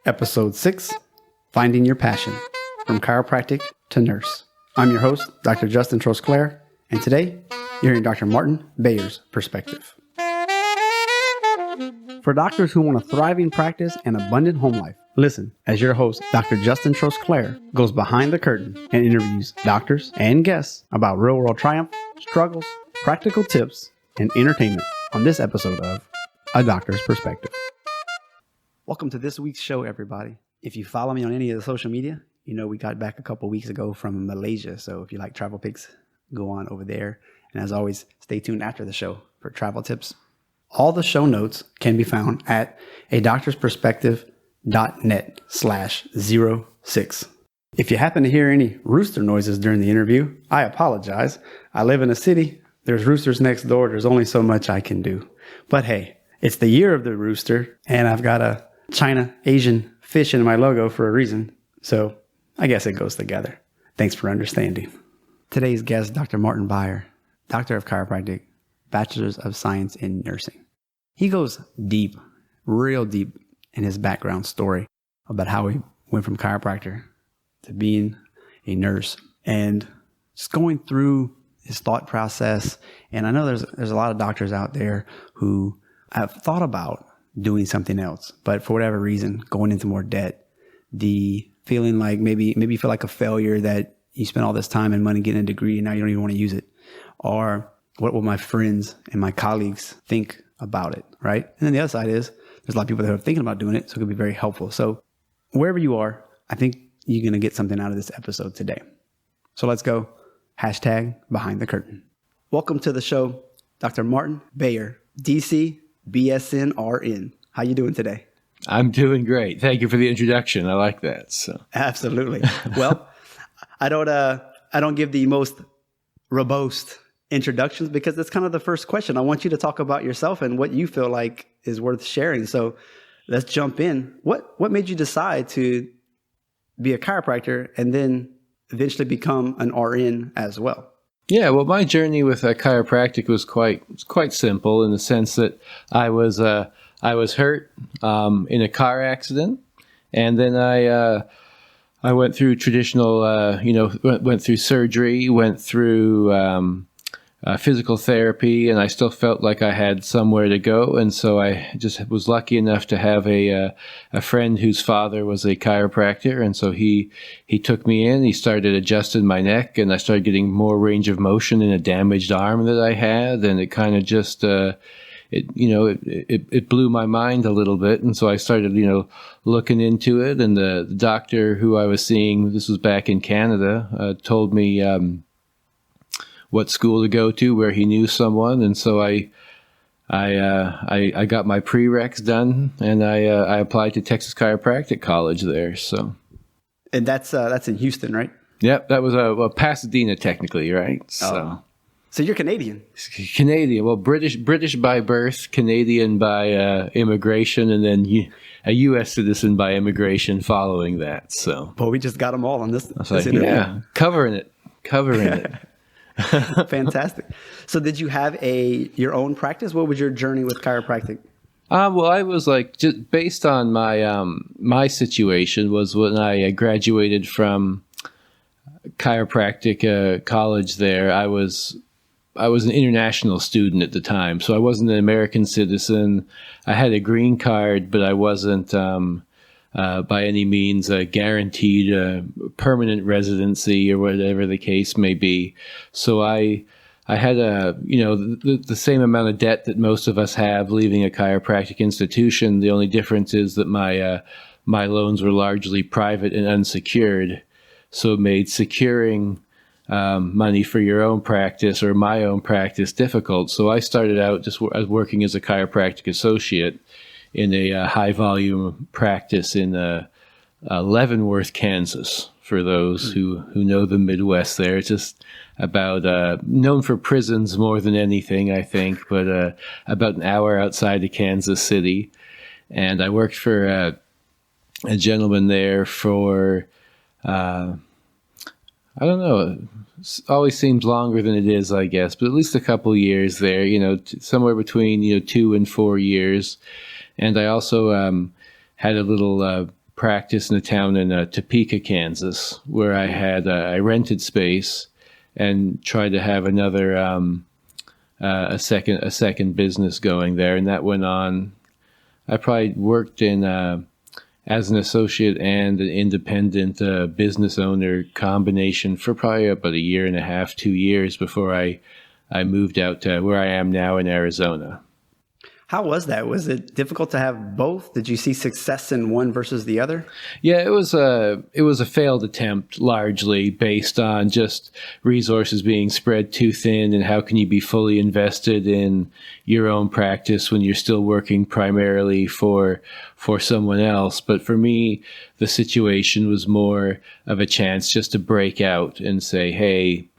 Episode 6, Finding Your Passion, From Chiropractic to Nurse. I'm your host, Dr. Justin Trosclair, and today you're hearing Dr. Martin Beyer's perspective. For doctors who want a thriving practice and abundant home life, listen as your host, Dr. Justin Trosclair, goes behind the curtain and interviews doctors and guests about real-world triumph, struggles, practical tips, and entertainment on this episode of A Doctor's Perspective. Welcome to this week's show, everybody. If you follow me on any of the social media, you know we got back a couple weeks ago from Malaysia. So if you like travel pics, go on over there. And as always, stay tuned after the show for travel tips. All the show notes can be found at adoctorsperspective.net/06. If you happen to hear any rooster noises during the interview, I apologize. I live in a city. There's roosters next door. There's only so much I can do. But hey, it's the year of the rooster, and I've got a China Asian fish in my logo for a reason. So I guess it goes together. Thanks for understanding. Today's guest, Dr. Martin Beyer, Doctor of Chiropractic, Bachelor's of Science in Nursing. He goes deep, real deep in his background story about how he went from chiropractor to being a nurse and just going through his thought process. And I know there's a lot of doctors out there who have thought about doing something else, but for whatever reason, going into more debt, the feeling like maybe you feel like a failure that you spent all this time and money getting a degree and now you don't even want to use it. Or what will my friends and my colleagues think about it, right? And then the other side is there's a lot of people that are thinking about doing it, so it could be very helpful. So wherever you are, I think you're going to get something out of this episode today. So let's go. Hashtag behind the curtain. Welcome to the show, Dr. Martin Beyer, DC, BSN, RN. How you doing today? I'm doing great. Thank you for the introduction. I like that. So absolutely. Well, I don't give the most robust introductions because that's kind of the first question. I want you to talk about yourself and what you feel like is worth sharing. So let's jump in. What made you decide to be a chiropractor and then eventually become an RN as well? Yeah, well, my journey with chiropractic was quite simple in the sense that I was hurt in a car accident, and then I went through traditional, went through surgery, went through physical therapy, and I still felt like I had somewhere to go. And so I just was lucky enough to have a friend whose father was a chiropractor. And so he took me in, he started adjusting my neck, and I started getting more range of motion in a damaged arm that I had. And it kind of just, it blew my mind a little bit. And so I started, looking into it. And the doctor who I was seeing, this was back in Canada, told me, what school to go to, where he knew someone, and so I got my prereqs done, and I applied to Texas Chiropractic College there. So, and that's in Houston, right? Yep, that was Pasadena technically, right? So you're Canadian. Canadian, well, British by birth, Canadian by immigration, and then a U.S. citizen by immigration following that. So, well, we just got them all on this. I was like, yeah, covering it. Fantastic. So did you have your own practice? What was your journey with chiropractic? Well, I was like, just based on my situation was when I graduated from chiropractic college there, I was an international student at the time. So I wasn't an American citizen. I had a green card, but I wasn't by any means guaranteed permanent residency or whatever the case may be. So I had the same amount of debt that most of us have leaving a chiropractic institution. The only difference is that my loans were largely private and unsecured. So it made securing money for your own practice or my own practice difficult. So I started out just working as a chiropractic associate in a high-volume practice in Leavenworth, Kansas, for those who know the Midwest there. It's just about known for prisons more than anything, I think, but about an hour outside of Kansas City. And I worked for a gentleman there for, I don't know, always seems longer than it is, I guess, but at least a couple years there, somewhere between, 2 and 4 years. And I also had a little practice in a town in Topeka, Kansas, where I rented space and tried to have another a second business going there, and that went on. I probably worked in as an associate and an independent business owner combination for probably about a year and a half, 2 years before I moved out to where I am now in Arizona. How was that? Was it difficult to have both? Did you see success in one versus the other? Yeah, it was a failed attempt, largely based on just resources being spread too thin, and how can you be fully invested in your own practice when you're still working primarily for someone else. But for me, the situation was more of a chance just to break out and say, hey,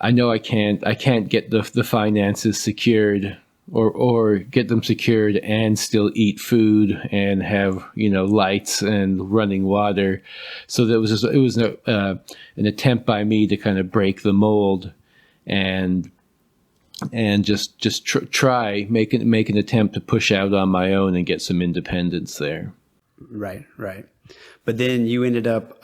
I know I can't get the finances secured or get them secured and still eat food and have, lights and running water. So it was an attempt by me to kind of break the mold and just try make an attempt to push out on my own and get some independence there. Right. But then you ended up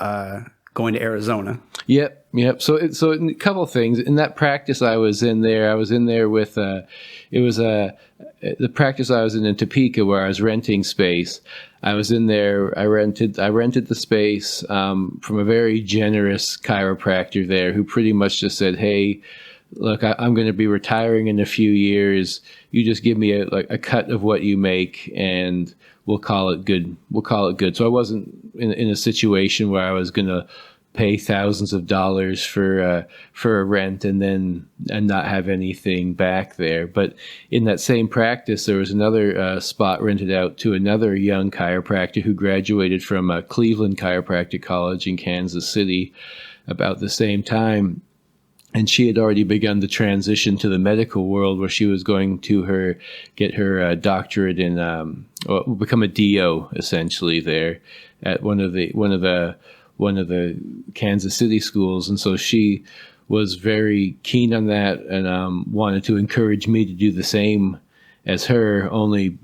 going to Arizona. Yep. So a couple of things in that practice I was in there with the practice I was in Topeka, where I was renting space. I was in there. I rented the space from a very generous chiropractor there, who pretty much just said, "Hey, look, I'm going to be retiring in a few years. You just give me a cut of what you make, and we'll call it good. So I wasn't in a situation where I was going to pay thousands of dollars for a rent and not have anything back there. But in that same practice, there was another spot rented out to another young chiropractor who graduated from Cleveland Chiropractic College in Kansas City about the same time. And she had already begun the transition to the medical world, where she was going to get her doctorate in, become a DO essentially there at one of the Kansas City schools. And so she was very keen on that and wanted to encourage me to do the same as her. Only,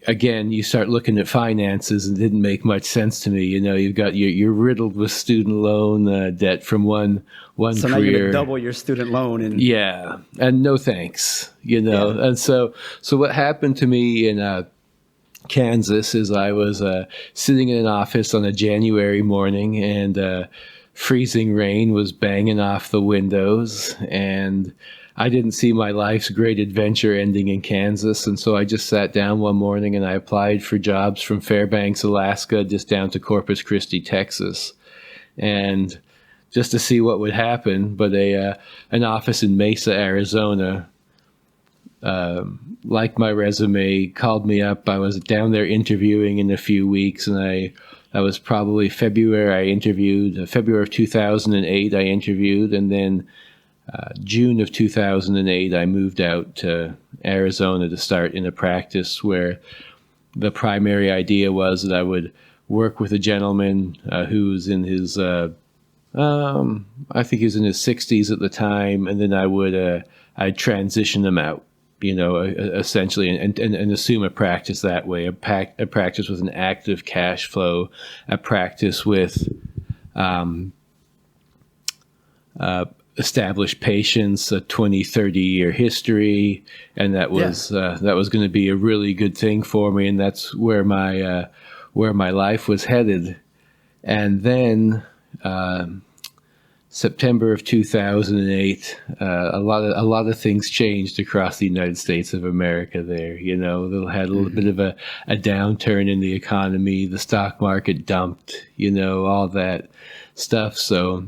again, you start looking at finances and it didn't make much sense to me. You're riddled with student loan debt from one so career. Now you're going to double your student loan. And no thanks, Yeah. And so what happened to me in Kansas is I was sitting in an office on a January morning, and freezing rain was banging off the windows, and I didn't see my life's great adventure ending in Kansas. And so I just sat down one morning and I applied for jobs from Fairbanks, Alaska, just down to Corpus Christi, Texas, and just to see what would happen. But an office in Mesa, Arizona, liked my resume, called me up. I was down there interviewing in a few weeks, and that was probably February. I interviewed February of 2008. I interviewed, and then June of 2008, I moved out to Arizona to start in a practice where the primary idea was that I would work with a gentleman who's in his, I think he was in his 60s at the time, and then I'd transition him out, essentially, and assume a practice that way, a practice with an active cash flow, a practice with established patients, a 20, 30-year history, and that was going to be a really good thing for me, and that's where my life was headed. And then September of 2008, a lot of things changed across the United States of America there. They had a little bit of a downturn in the economy. The stock market dumped, all that stuff. So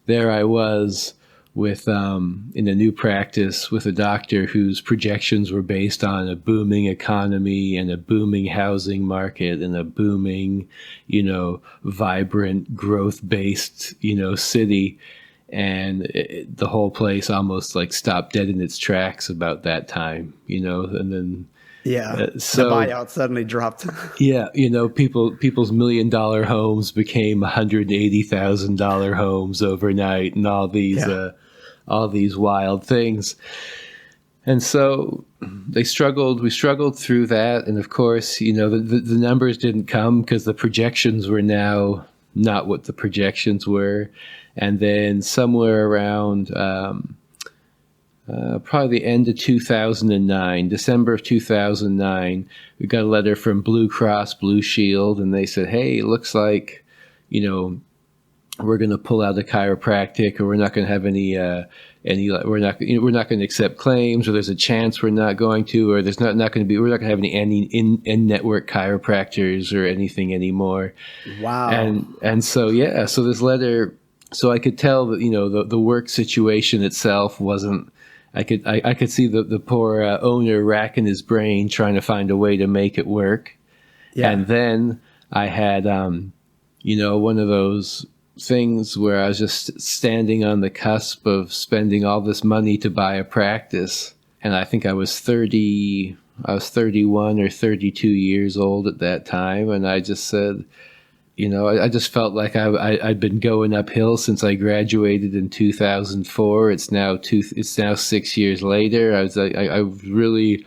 there I was with in a new practice with a doctor whose projections were based on a booming economy and a booming housing market and a booming, vibrant, growth-based, city. And the whole place almost like stopped dead in its tracks about that time, and then so the buyout suddenly dropped. People's $1 million homes became $180,000 homes overnight, and all these wild things. And so we struggled through that. And of course, you know, the numbers didn't come because the projections were now not what the projections were. And then somewhere around probably the end of 2009, December of 2009, we got a letter from Blue Cross Blue Shield, and they said, hey, it looks like, you know, we're going to pull out a chiropractic, or we're not going to have we're not going to accept claims, or there's a chance we're not going to, or we're not going to have any in-network chiropractors or anything anymore. Wow. And so this letter, so I could tell that, you know, the work situation itself wasn't. I could see the poor owner racking his brain trying to find a way to make it work. Yeah. And then I had, you know, one of those things where I was just standing on the cusp of spending all this money to buy a practice. And I think I was 31 or 32 years old at that time. And I just said, you know, I just felt like I'd been going uphill since I graduated in 2004. It's now 6 years later. I really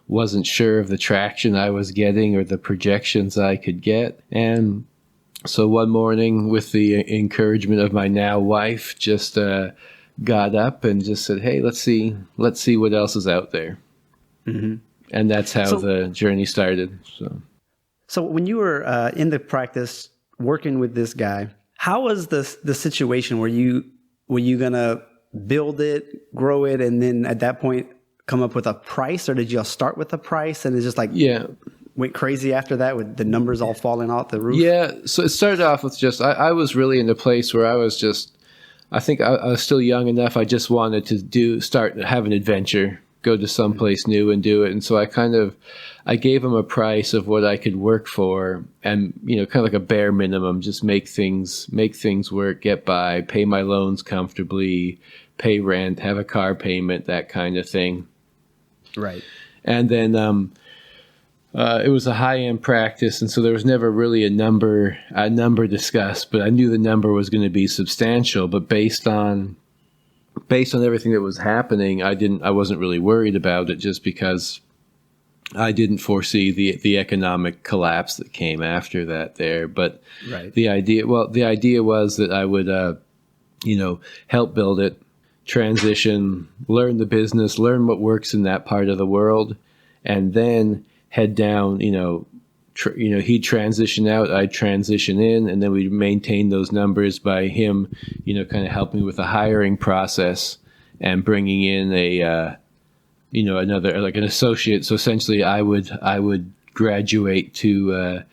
wasn't sure of the traction I was getting or the projections I could get. And so one morning, with the encouragement of my now wife, just got up and just said, hey, let's see what else is out there. Mm-hmm. And that's how the journey started. So when you were in the practice working with this guy, how was the situation? Were you gonna build it, grow it, and then at that point come up with a price, or did you all start with a price and it's just like went crazy after that with the numbers all falling off the roof? Yeah, so it started off with just I was really in a place where I was just, I think I was still young enough. I just wanted to have an adventure, go to someplace new and do it. And so I gave him a price of what I could work for, and, you know, kind of like a bare minimum, just make things work, get by, pay my loans comfortably, pay rent, have a car payment, that kind of thing. Right. And then it was a high-end practice, and so there was never really a number discussed, but I knew the number was going to be substantial. But based on everything that was happening, I wasn't really worried about it, just because I didn't foresee the economic collapse that came after that there. But the idea was that I would, you know, help build it, transition, learn the business, learn what works in that part of the world, and then head down, you know, he'd transition out, I'd transition in, and then we'd maintain those numbers by him, you know, kind of helping with the hiring process and bringing in you know, another, like an associate. So essentially I would graduate to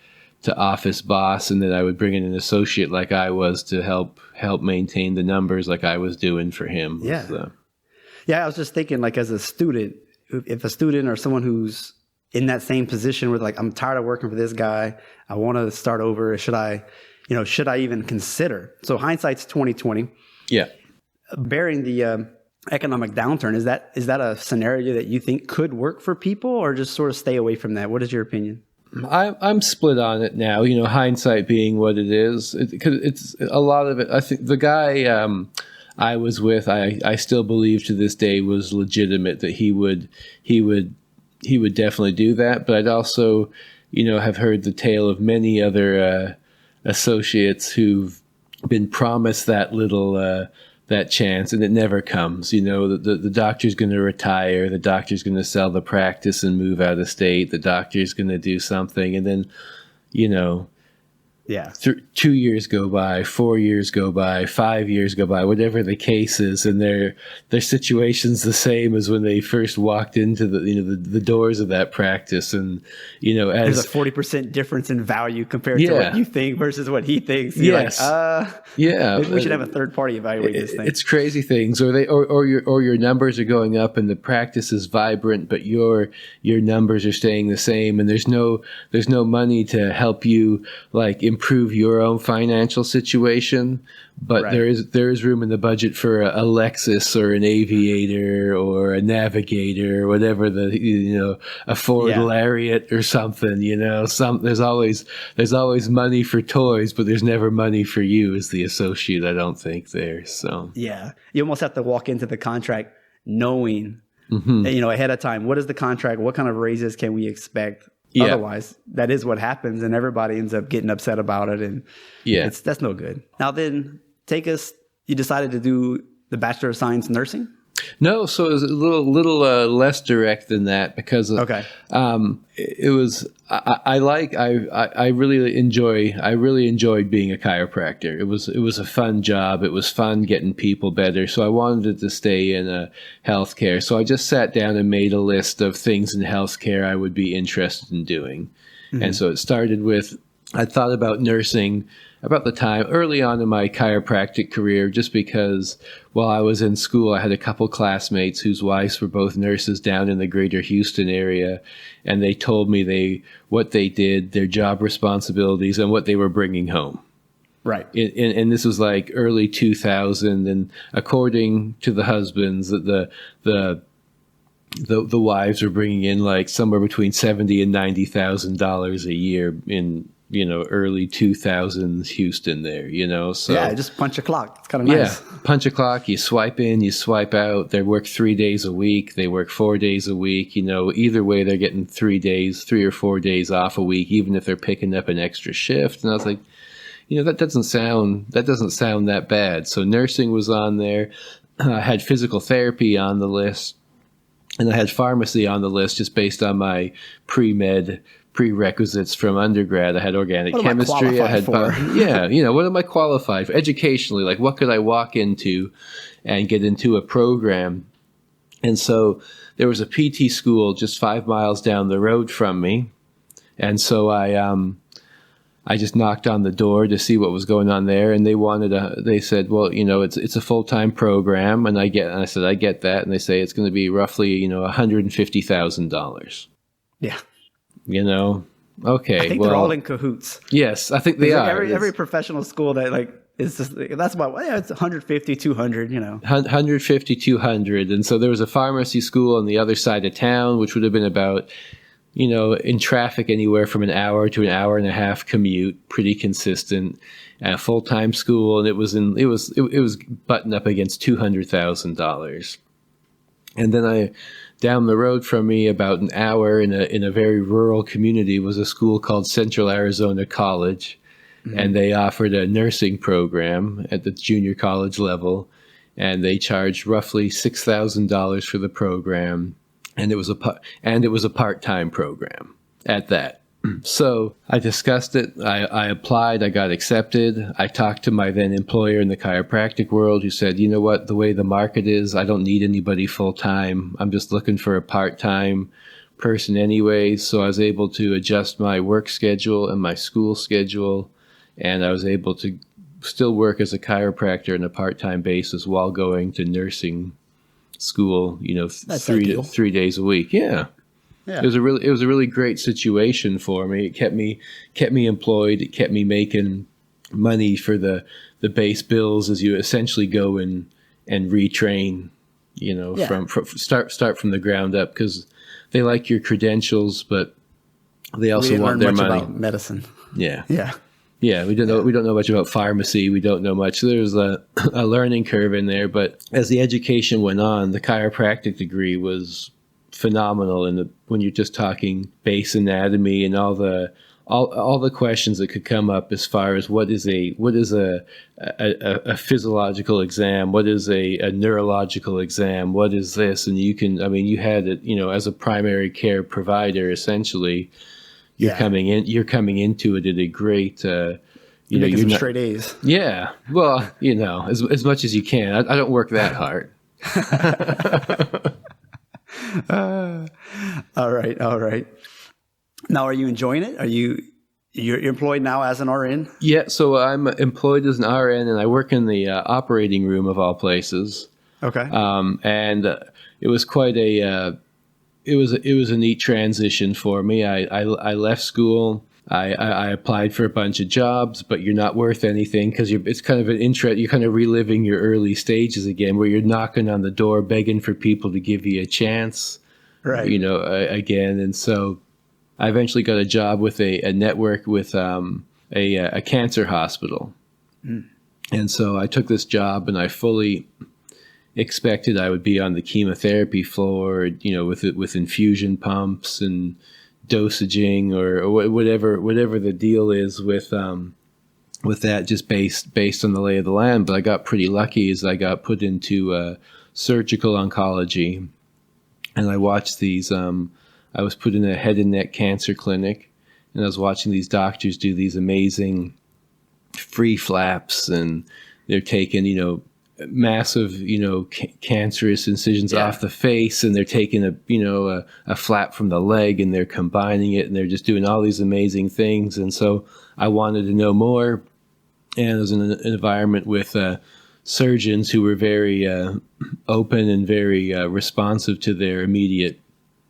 office boss, and then I would bring in an associate like I was to help maintain the numbers like I was doing for him. Yeah. So. Yeah. I was just thinking, like, as a student, if a student or someone who's in that same position where, like, I'm tired of working for this guy, I want to start over, should I even consider? So hindsight's 2020. Yeah. Bearing the economic downturn, is that a scenario that you think could work for people, or just sort of stay away from that? What is your opinion? I'm split on it now, you know, hindsight being what it is, because it's a lot of it. I think the guy I was with, I still believe to this day was legitimate, that he would definitely do that. But I'd also, you know, have heard the tale of many other associates who've been promised that little that chance, and it never comes. You know, the doctor's going to retire, the doctor's going to sell the practice and move out of state, the doctor's going to do something, and then, you know, 2 years go by, 4 years go by, 5 years go by, whatever the case is, and their situation's the same as when they first walked into the doors of that practice. And, you know, as there's a 40% difference in value compared to what you think versus what he thinks. You're like, maybe we should have a third party evaluate this thing. It's crazy things, or your numbers are going up and the practice is vibrant, but your numbers are staying the same, and there's no money to help you, like, improve your own financial situation, but there is room in the budget for a Lexus or an Aviator or a Navigator or whatever, a Ford Lariat or something. You know, there's always money for toys, but there's never money for you as the associate, I don't think, there. So yeah, you almost have to walk into the contract knowing ahead of time. What is the contract? What kind of raises can we expect? Yeah. Otherwise, that is what happens, and everybody ends up getting upset about it, and that's no good. Now then, you decided to do the Bachelor of Science Nursing? No, so it was a little less direct than that because it was I really enjoyed being a chiropractor. It was a fun job. It was fun getting people better. So I wanted to stay in healthcare. So I just sat down and made a list of things in healthcare I would be interested in doing. Mm-hmm. And so it started with, I thought about nursing about the time early on in my chiropractic career, just because while I was in school, I had a couple classmates whose wives were both nurses down in the greater Houston area. And they told me what they did, their job responsibilities, and what they were bringing home. Right. And this was like early 2000. And according to the husbands, the wives were bringing in like somewhere between $70,000 and $90,000 a year in early 2000s Houston there, so. Yeah, just punch a clock. It's kind of nice. Yeah, punch a clock, you swipe in, you swipe out. They work 3 days a week. They work 4 days a week. Either way, they're getting 3 or 4 days off a week, even if they're picking up an extra shift. And I was like, that doesn't sound that bad. So nursing was on there. I had physical therapy on the list. And I had pharmacy on the list just based on my pre-med prerequisites from undergrad. I had organic chemistry. I had, what am I qualified for? Educationally, like what could I walk into and get into a program? And so there was a PT school just 5 miles down the road from me. And so I just knocked on the door to see what was going on there. And they said, well, it's a full-time program. And I said, I get that. And they say it's going to be roughly, $150,000. Yeah. Okay. I think they're all in cahoots. Yes, I think they are. Every professional school that is just, that's about, it's 150, 200, 150, 200. And so there was a pharmacy school on the other side of town, which would have been about, in traffic anywhere from an hour to an hour and a half commute, pretty consistent. A full-time school, and it was buttoned up against $200,000. And then down the road from me, about an hour in a very rural community, was a school called Central Arizona College. Mm-hmm. And they offered a nursing program at the junior college level. And they charged roughly $6,000 for the program. And it was a part-time program at that. So I discussed it. I applied. I got accepted. I talked to my then employer in the chiropractic world, who said, you know what, the way the market is, I don't need anybody full-time. I'm just looking for a part-time person anyway. So I was able to adjust my work schedule and my school schedule. And I was able to still work as a chiropractor on a part-time basis while going to nursing school, 3 days a week. Yeah. Yeah. It was a really great situation for me. It kept me employed. It kept me making money for the base bills as you essentially go and retrain, from start from the ground up, because they like your credentials, but they also want their money. About medicine. Yeah. Yeah. Yeah, we don't know much about pharmacy. We don't know much. There's a learning curve in there, but as the education went on, the chiropractic degree was phenomenal. And when you're just talking base anatomy and all the questions that could come up as far as what is a physiological exam, what is a neurological exam, what is this, and you had it, as a primary care provider, essentially. You're coming into it at a great, you're some straight A's. Yeah. Well, as much as you can. I don't work that hard. All right. Now, are you enjoying it? You're employed now as an RN? Yeah. So I'm employed as an RN, and I work in the operating room of all places. Okay. And it was quite it was a neat transition for me. I left school. I applied for a bunch of jobs, but you're not worth anything because it's kind of an you're kind of reliving your early stages again, where you're knocking on the door, begging for people to give you a chance, right? Again. And so I eventually got a job with a network with a cancer hospital. Mm. And so I took this job, and I fully expected I would be on the chemotherapy floor, with infusion pumps and dosaging or whatever the deal is with that, just based on the lay of the land. But I got pretty lucky as I got put into surgical oncology, and I watched these. I was put in a head and neck cancer clinic, and I was watching these doctors do these amazing free flaps, and they're taking, massive, cancerous incisions off the face, and they're taking a flap from the leg, and they're combining it, and they're just doing all these amazing things. And so I wanted to know more, and I was in an environment with surgeons who were very open and very responsive to their immediate.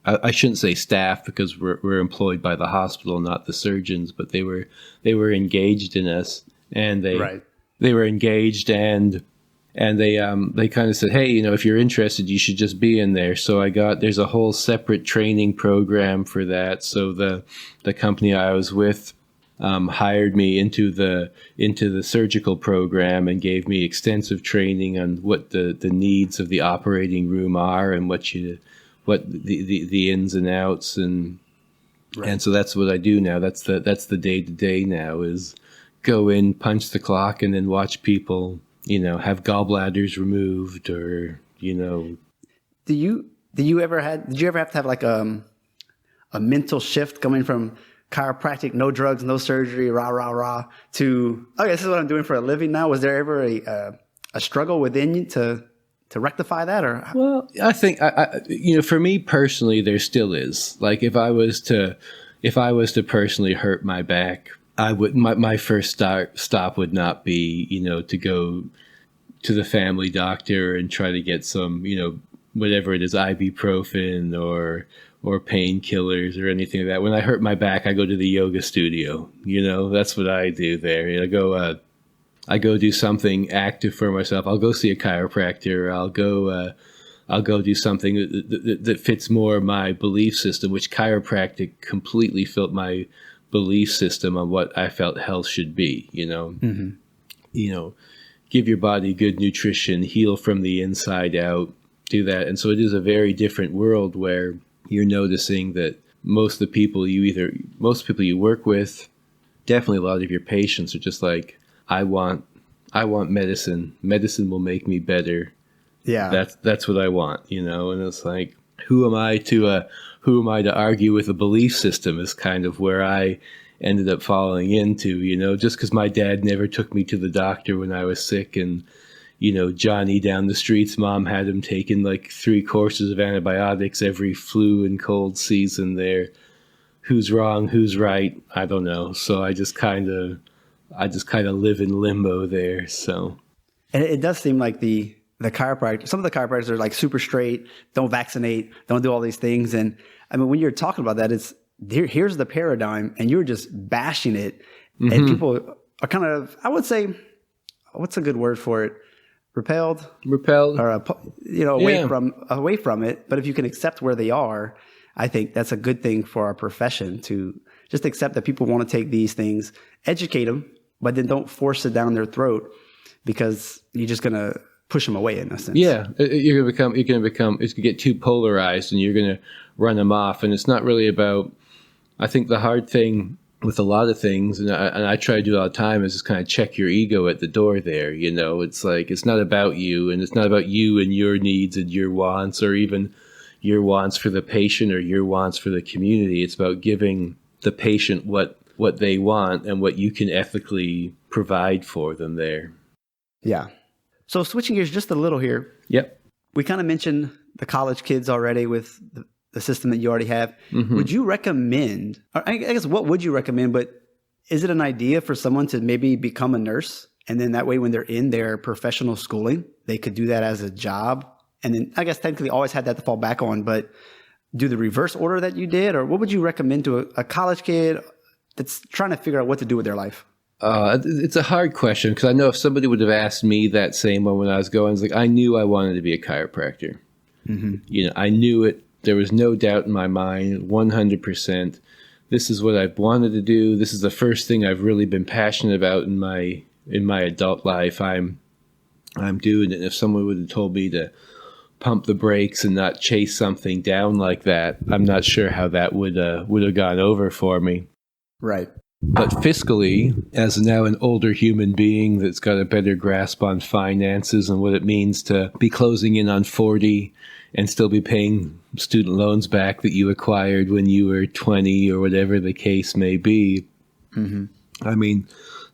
I shouldn't say staff, because we're employed by the hospital, not the surgeons, but they were engaged in us, and they were engaged, and they kind of said, hey, if you're interested, you should just be in there. So there's a whole separate training program for that. So the company I was with hired me into the surgical program and gave me extensive training on what the needs of the operating room are, and what the ins and outs, and so that's what I do now. That's the day to day now, is go in, punch the clock, and then watch people, have gallbladders removed, or Did you ever have to have like a mental shift coming from chiropractic, no drugs, no surgery, rah rah rah, to, okay, this is what I'm doing for a living now? Was there ever a struggle within you to rectify that? Or well, I think for me personally, there still is. Like, if I was to personally hurt my back, my first stop would not be to go to the family doctor and try to get some whatever it is, ibuprofen or painkillers or anything like that. When I hurt my back, I go to the yoga studio. That's what I do there. I go do something active for myself. I'll go see a chiropractor. I'll go do something that fits more my belief system, which chiropractic completely fit my belief system on what I felt health should be. Give your body good nutrition, heal from the inside out, do that. And so it is a very different world where you're noticing that most people you work with, definitely a lot of your patients, are just like, I want medicine. Medicine will make me better. Yeah. That's what I want, and it's like, who am I to argue with a belief system, is kind of where I ended up falling into, just because my dad never took me to the doctor when I was sick, and Johnny down the street's mom had him taking like 3 courses of antibiotics every flu and cold season there. Who's wrong? Who's right? I don't know. So I just kind of live in limbo there. So, and it does seem like the chiropractor, some of the chiropractors are like super straight, don't vaccinate, don't do all these things. And I mean, when you're talking about that, it's here's the paradigm, and you're just bashing it. Mm-hmm. And people are kind of, I would say, what's a good word for it? Repelled, or away from it. But if you can accept where they are, I think that's a good thing for our profession, to just accept that people want to take these things, educate them, but then don't force it down their throat, because you're just going to push them away in a sense. Yeah, it's going to get too polarized, and you're going to run them off. And it's not really about, I think the hard thing with a lot of things, and I try to do it all the time, is just kind of check your ego at the door there. It's like, it's not about you, and it's not about you and your needs and your wants, or even your wants for the patient or your wants for the community. It's about giving the patient what they want and what you can ethically provide for them there. Yeah. So switching gears just a little here. Yep. We kind of mentioned the college kids already with the system that you already have. Mm-hmm. Would you recommend, or I guess what would you recommend, but is it an idea for someone to maybe become a nurse, and then that way when they're in their professional schooling, they could do that as a job? And then I guess technically always had that to fall back on, but do the reverse order that you did? Or what would you recommend to a college kid that's trying to figure out what to do with their life? It's a hard question, because I know if somebody would have asked me that same one when I was going, it's like, I knew I wanted to be a chiropractor. Mm-hmm. I knew it. There was no doubt in my mind, 100%. This is what I've wanted to do. This is the first thing I've really been passionate about in my adult life. I'm I'm doing it. And if someone would have told me to pump the brakes and not chase something down like that, I'm not sure how that would have gone over for me. Right. But fiscally, as now an older human being that's got a better grasp on finances and what it means to be closing in on 40 and still be paying student loans back that you acquired when you were 20 or whatever the case may be. Mm-hmm. I mean,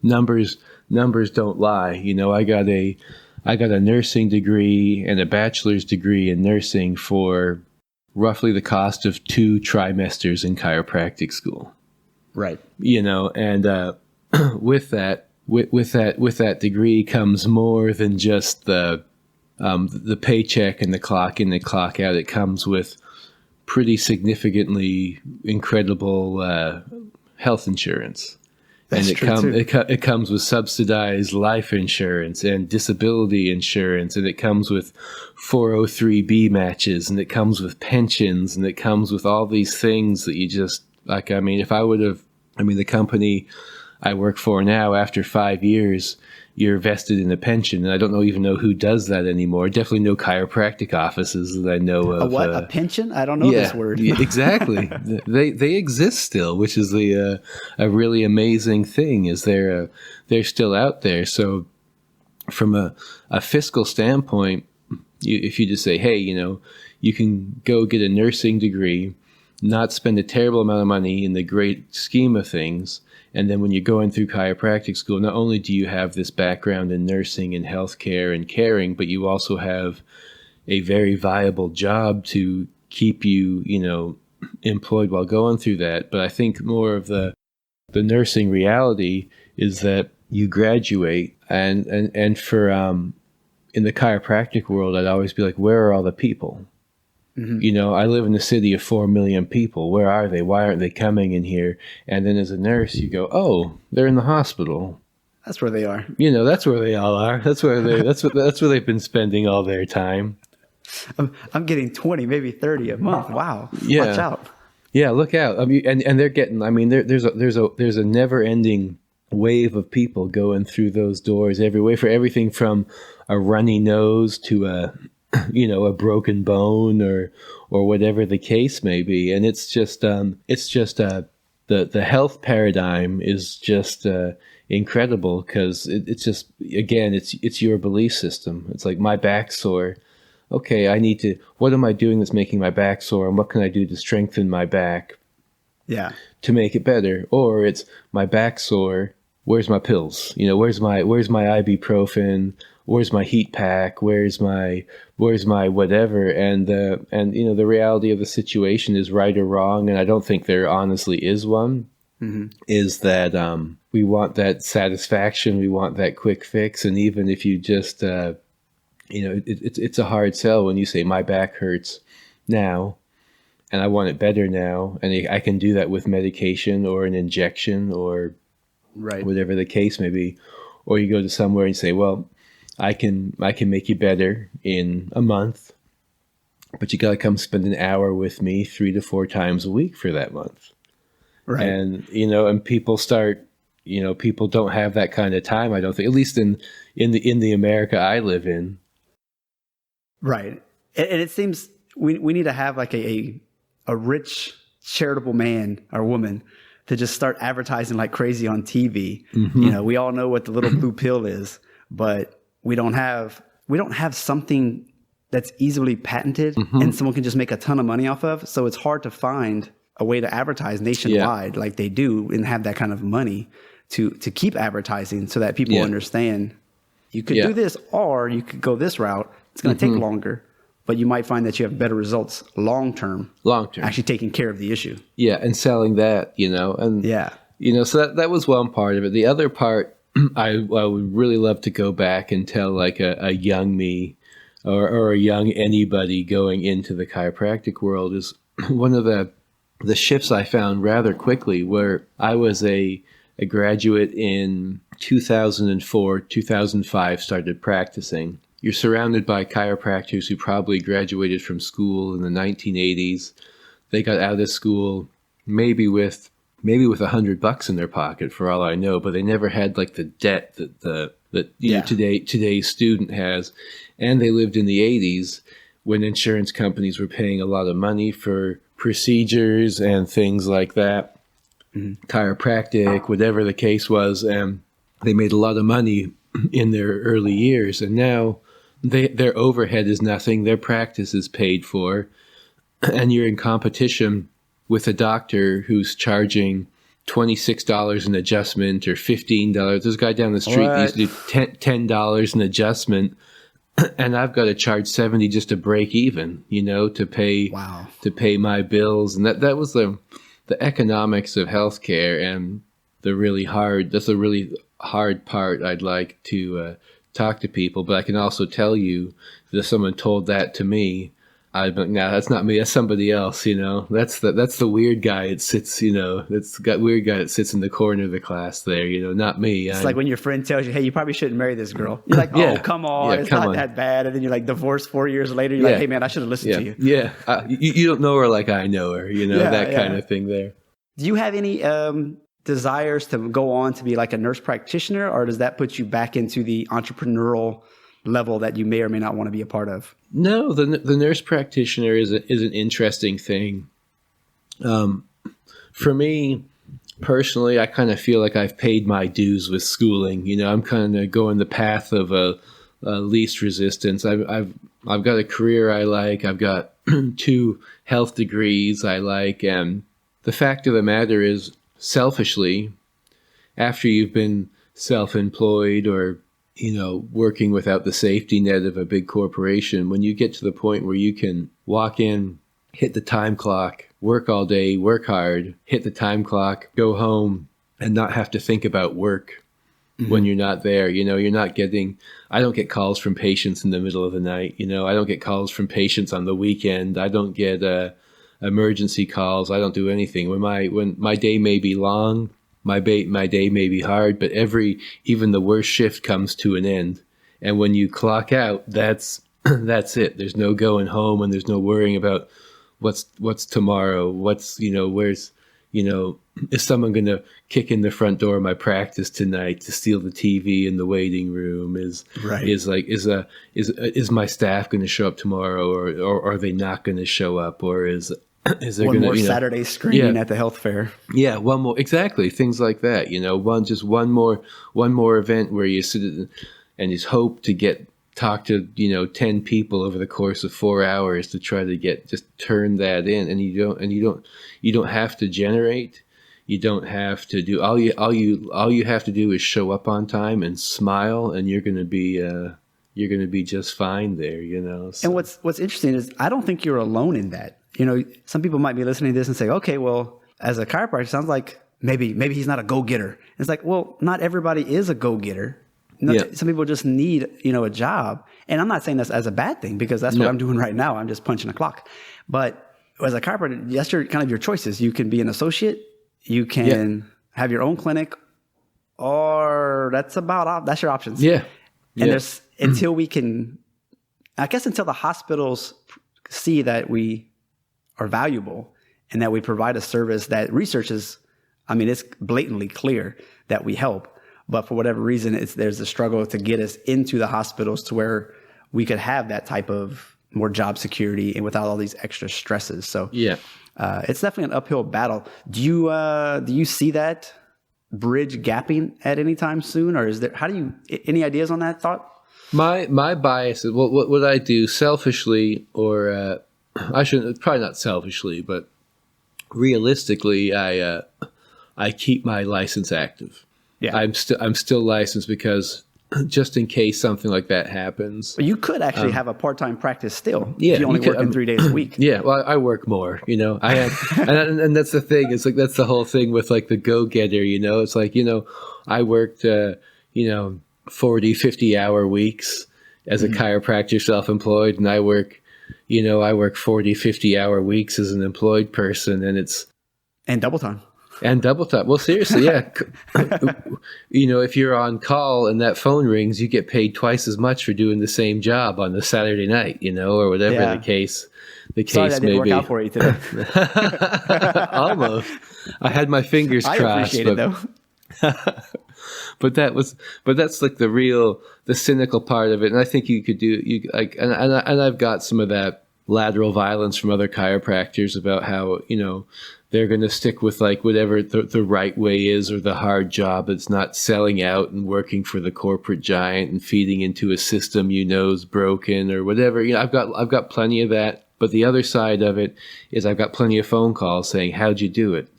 numbers don't lie. You know, I got a nursing degree and a bachelor's degree in nursing for roughly the cost of 2 trimesters in chiropractic school. Right. You know, and with that degree comes more than just the paycheck and the clock in, the clock out. It comes with pretty significantly incredible health insurance. That's and it comes with subsidized life insurance and disability insurance, and it comes with 403B matches, and it comes with pensions, and it comes with all these things that you just, like, I mean, the company I work for now, after 5 years, you're vested in a pension. And I don't even know who does that anymore. Definitely no chiropractic offices that I know of. A what? A pension? I don't know this word. Yeah, exactly. They exist still, which is a really amazing thing, is they're still out there. So from a fiscal standpoint, if you just say, hey, you know, you can go get a nursing degree, not spend a terrible amount of money in the great scheme of things. And then when you're going through chiropractic school, not only do you have this background in nursing and healthcare and caring, but you also have a very viable job to keep you, you know, employed while going through that. But I think more of the nursing reality is that you graduate and for in the chiropractic world, I'd always be like, where are all the people? Mm-hmm. You know, I live in a city of 4 million people. Where are they? Why aren't they coming in here? And then as a nurse, you go, oh, they're in the hospital. That's where they are. You know, that's where they all are. That's where they've been spending all their time. I'm getting 20, maybe 30 a month. Wow. Yeah. Watch out. Yeah, look out. I mean, and they're getting, I mean, there's a never ending wave of people going through those doors every way, for everything from a runny nose to a broken bone or whatever the case may be. And it's just the health paradigm is just incredible, because it's just, again, it's your belief system. It's like, my back's sore. Okay, what am I doing that's making my back sore, and what can I do to strengthen my back? Yeah. To make it better. Or it's, my back sore, where's my pills? You know, where's my ibuprofen? Where's my heat pack? Where's my whatever? And you know, the reality of the situation is, right or wrong, and I don't think there honestly is one, mm-hmm. is that we want that satisfaction, we want that quick fix, and even if you just it's a hard sell when you say, my back hurts now, and I want it better now, and I can do that with medication or an injection or right. whatever the case may be. Or you go to somewhere and say, well, I can make you better in a month, but you got to come spend an hour with me 3 to 4 times a week for that month. Right. And, you know, and people don't have that kind of time, I don't think, at least in the America I live in. Right. And it seems we need to have like a rich charitable man or woman to just start advertising like crazy on TV. Mm-hmm. You know, we all know what the little blue pill is, but we don't have something that's easily patented, mm-hmm. and someone can just make a ton of money off of. So it's hard to find a way to advertise nationwide like they do and have that kind of money to keep advertising, so that people understand you could do this, or you could go this route. It's going to mm-hmm. take longer, but you might find that you have better results long term, actually taking care of the issue. Yeah. And selling that, you know, and you know, so that was one part of it. The other part, I would really love to go back and tell like a young me or a young anybody going into the chiropractic world, is one of the shifts I found rather quickly, where I was a graduate in 2004, 2005, started practicing. You're surrounded by chiropractors who probably graduated from school in the 1980s. They got out of school maybe with maybe with $100 in their pocket for all I know, but they never had like the debt that today's student has. And they lived in the 80s when insurance companies were paying a lot of money for procedures and things like that, chiropractic, whatever the case was. And they made a lot of money in their early years. And now their overhead is nothing. Their practice is paid for. And you're in competition with a doctor who's charging $26 an adjustment or $15. There's a guy down the street that used to do $10 an adjustment. And I've got to charge $70 just to break even, to pay my bills. And that was the economics of healthcare, and that's a really hard part I'd like to talk to people. But I can also tell you that if someone told that to me, I'd be like, nah, that's not me. That's somebody else. That's the weird guy. It sits, that's got weird guy that sits in the corner of the class there. Not me. It's like when your friend tells you, "Hey, you probably shouldn't marry this girl." You're like, "Oh, come on, it's not that bad." And then you're like divorced 4 years later. You're like, "Hey, man, I should have listened to you." Yeah, you don't know her like I know her. That kind of thing there. Do you have any desires to go on to be like a nurse practitioner, or does that put you back into the entrepreneurial level that you may or may not want to be a part of? No, the nurse practitioner is an interesting thing. For me personally, I kind of feel like I've paid my dues with schooling. I'm kind of going the path of least resistance. I've got a career I like. I've got 2 health degrees I like, and the fact of the matter is, selfishly, after you've been self-employed or working without the safety net of a big corporation, when you get to the point where you can walk in, hit the time clock, work all day, work hard, hit the time clock, go home, and not have to think about work when you're not there. You're not getting, I don't get calls from patients in the middle of the night. I don't get calls from patients on the weekend. I don't get emergency calls. I don't do anything. When my day may be long, my day may be hard, but even the worst shift comes to an end. And when you clock out, that's it. There's no going home, and there's no worrying about what's tomorrow. Where's is someone going to kick in the front door of my practice tonight to steal the TV in the waiting room? Is my staff going to show up tomorrow, or are they not going to show up? Or is there one more Saturday screening at the health fair? Yeah, one more, exactly. Things like that. One more event where you sit and just hope to talk to 10 people over the course of 4 hours to try to turn that in. And you don't have to generate. You don't have to do all you have to do is show up on time and smile, and you're going to be just fine there. So. And what's interesting is I don't think you're alone in that. Some people might be listening to this and say, okay, well, as a chiropractor, it sounds like maybe he's not a go-getter. It's like, well, not everybody is a go-getter. Some people just need, a job. And I'm not saying this as a bad thing, because that's what I'm doing right now. I'm just punching a clock. But as a chiropractor, that's your choices. You can be an associate. You can have your own clinic, or that's your options. Yeah. And there's, until the hospitals see that we are valuable and that we provide a service that research is, it's blatantly clear that we help, but for whatever reason, there's a struggle to get us into the hospitals to where we could have that type of more job security and without all these extra stresses. So it's definitely an uphill battle. Do you see that bridge gapping at any time soon, or any ideas on that thought? My bias is what I do selfishly, or I shouldn't, probably not selfishly, but realistically, I keep my license active. Yeah, I'm still licensed because just in case something like that happens. But you could actually have a part-time practice still. Yeah, if you only work in 3 days a week. Yeah, well, I work more. I have, and that's the thing. It's like that's the whole thing with like the go-getter. It's like I worked 40, 50-hour weeks as a chiropractor, self-employed, and I work 40, 50-hour weeks as an employed person, and double time. And double time. Well, seriously, yeah. If you're on call and that phone rings, you get paid twice as much for doing the same job on the Saturday night, or whatever the case Sorry, that didn't may work be. out for you today. Almost. I had my fingers crossed. I appreciate it though. But that's like the cynical part of it. And I think you could and I've got some of that lateral violence from other chiropractors about how, they're going to stick with like whatever the right way is, or the hard job that's not selling out and working for the corporate giant and feeding into a system is broken or whatever. I've got plenty of that. But the other side of it is I've got plenty of phone calls saying, how'd you do it?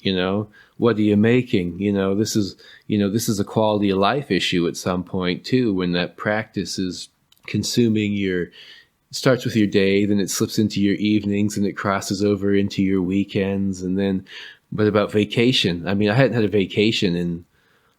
What are you making? This is a quality of life issue at some point too, when that practice is consuming starts with your day, then it slips into your evenings, and it crosses over into your weekends. And then, but about vacation, I hadn't had a vacation in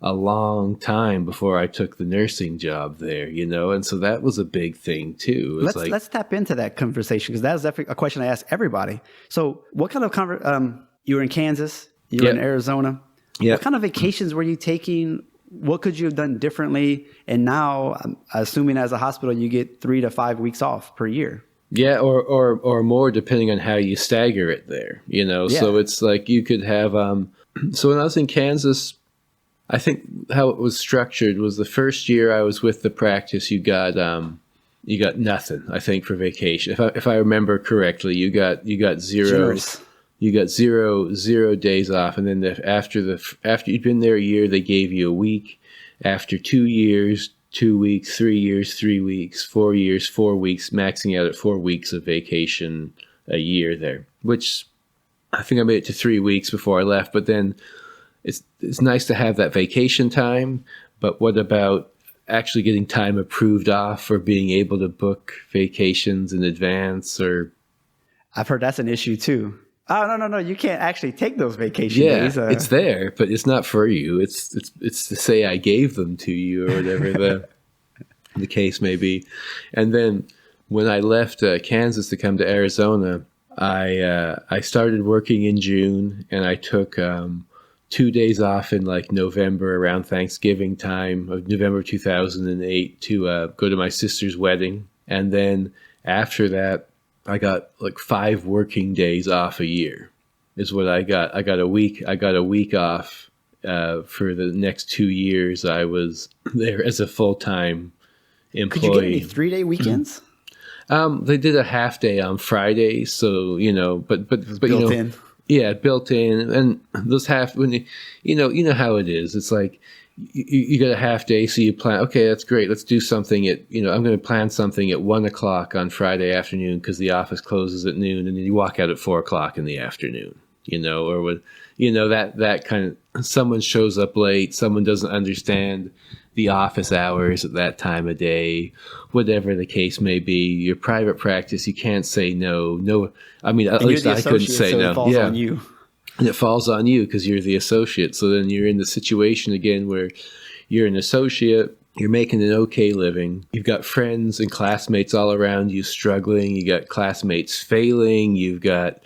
a long time before I took the nursing job there, and so that was a big thing too. Let's tap into that conversation, because that was definitely a question I asked everybody. So what kind of you were in Kansas, you were in Arizona. What kind of vacations were you taking? What could you have done differently? And now, I'm assuming as a hospital, you get 3 to 5 weeks off per year. Yeah, or more, depending on how you stagger it there, So it's like you could have, so when I was in Kansas, I think how it was structured was the first year I was with the practice, you got nothing, I think, for vacation. If I remember correctly, you got zero. Generous. You got zero days off, and then after you'd been there a year, they gave you a week. After 2 years, 2 weeks. 3 years, 3 weeks. 4 years, 4 weeks, maxing out at 4 weeks of vacation a year there. Which I think I made it to 3 weeks before I left. But then it's nice to have that vacation time. But what about actually getting time approved off, or being able to book vacations in advance? Or I've heard that's an issue too. Oh, no. You can't actually take those vacation days. It's there, but it's not for you. It's to say I gave them to you, or whatever the case may be. And then when I left Kansas to come to Arizona, I started working in June, and I took 2 days off in like November, around Thanksgiving time of November 2008, to go to my sister's wedding. And then after that, I got like 5 working days off a year is what I got. I got a week off for the next 2 years. I was there as a full-time employee. Could you get any 3-day weekends? They did a half day on Friday. So, but built in. Yeah, built in. And those when you know how it is. It's like, you get a half day, so you plan, okay, that's great. Let's do something at, I'm going to plan something at 1:00 on Friday afternoon because the office closes at noon, and then you walk out at 4:00 in the afternoon, or with, that kind of, someone shows up late, someone doesn't understand the office hours at that time of day, whatever the case may be. Your private practice, you can't say no. At least I couldn't say no. It falls on you. And it falls on you because you're the associate. So then you're in the situation again where you're an associate, you're making an okay living. You've got friends and classmates all around you struggling. You got classmates failing. You've got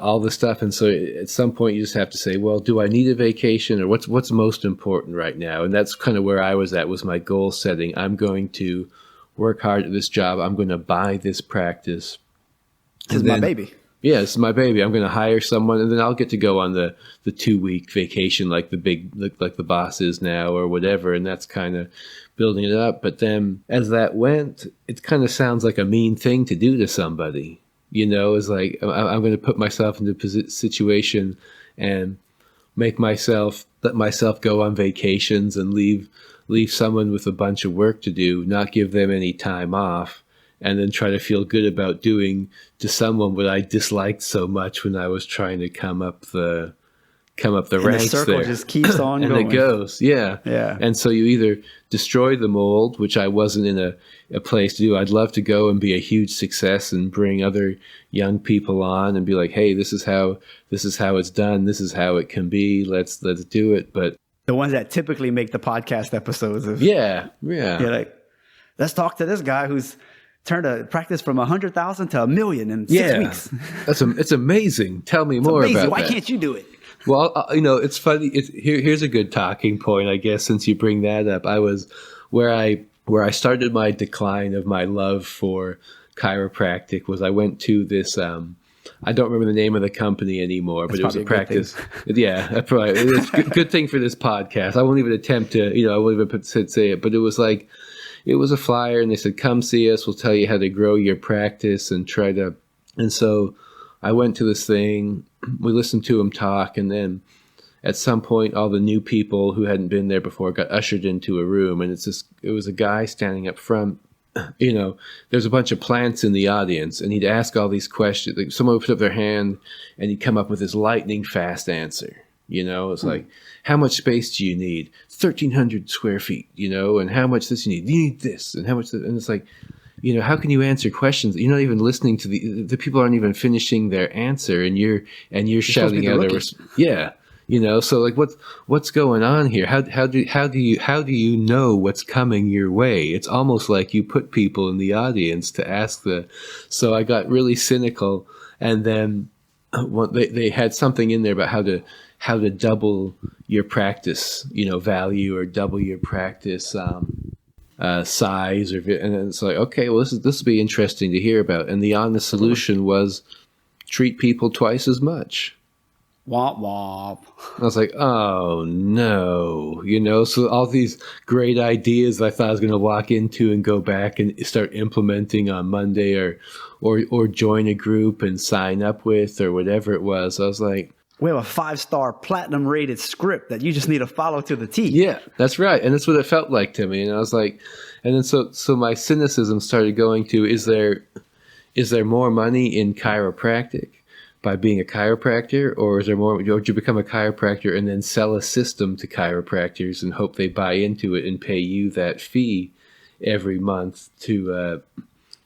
all this stuff. And so at some point you just have to say, well, do I need a vacation, or what's most important right now? And that's kind of where I was at, was my goal setting. I'm going to work hard at this job. I'm going to buy this practice. This is my baby. Yeah, it's my baby. I'm going to hire someone, and then I'll get to go on the 2-week vacation like the boss is now, or whatever. And that's kind of building it up. But then as that went, it kind of sounds like a mean thing to do to somebody. It's like, I'm going to put myself into a situation and let myself go on vacations and leave someone with a bunch of work to do, not give them any time off, and then try to feel good about doing to someone what I disliked so much when I was trying to come up the ranks there. The circle just keeps on and going. it goes, yeah. And so you either destroy the mold, which I wasn't in a place to do. I'd love to go and be a huge success and bring other young people on and be like, hey, this is how it's done. This is how it can be. Let's do it. But the ones that typically make the podcast episodes of yeah. You're like, let's talk to this guy who's turned a practice from 100,000 to 1 million in 6 weeks. It's amazing. Tell me more about that. Why can't you do it? Well, it's funny. Here's a good talking point, I guess, since you bring that up. I was where I started my decline of my love for chiropractic was I went to this. I don't remember the name of the company anymore, but it was a practice. Yeah, probably it's a good thing for this podcast. I won't even attempt to, I won't even say it, but it was like, it was a flyer and they said, come see us. We'll tell you how to grow your practice and and so I went to this thing, we listened to him talk, and then at some point, all the new people who hadn't been there before got ushered into a room, and it was a guy standing up front. There's a bunch of plants in the audience, and he'd ask all these questions. Like someone would put up their hand, and he'd come up with this lightning fast answer. It's like, how much space do you need? 1,300 square feet, and how much this you need? You need this, and how much this? And it's like, how can you answer questions? You're not even listening to the people aren't even finishing their answer, and you're shouting out their yeah. So like what's going on here? How do you know what's coming your way? It's almost like you put people in the audience to ask so I got really cynical, and then they had something in there about how to double your practice, value, or double your practice size, and it's like, okay, well this will be interesting to hear about. And the honest solution was treat people twice as much. Womp womp. I was like, oh no, so all these great ideas I thought I was going to walk into and go back and start implementing on Monday or join a group and sign up with or whatever it was. I was like, we have a 5-star platinum rated script that you just need to follow to the T. Yeah, that's right. And that's what it felt like to me. And I was like, and then so my cynicism started going to, is there more money in chiropractic by being a chiropractor, or is there more? Or would you become a chiropractor and then sell a system to chiropractors and hope they buy into it and pay you that fee every month to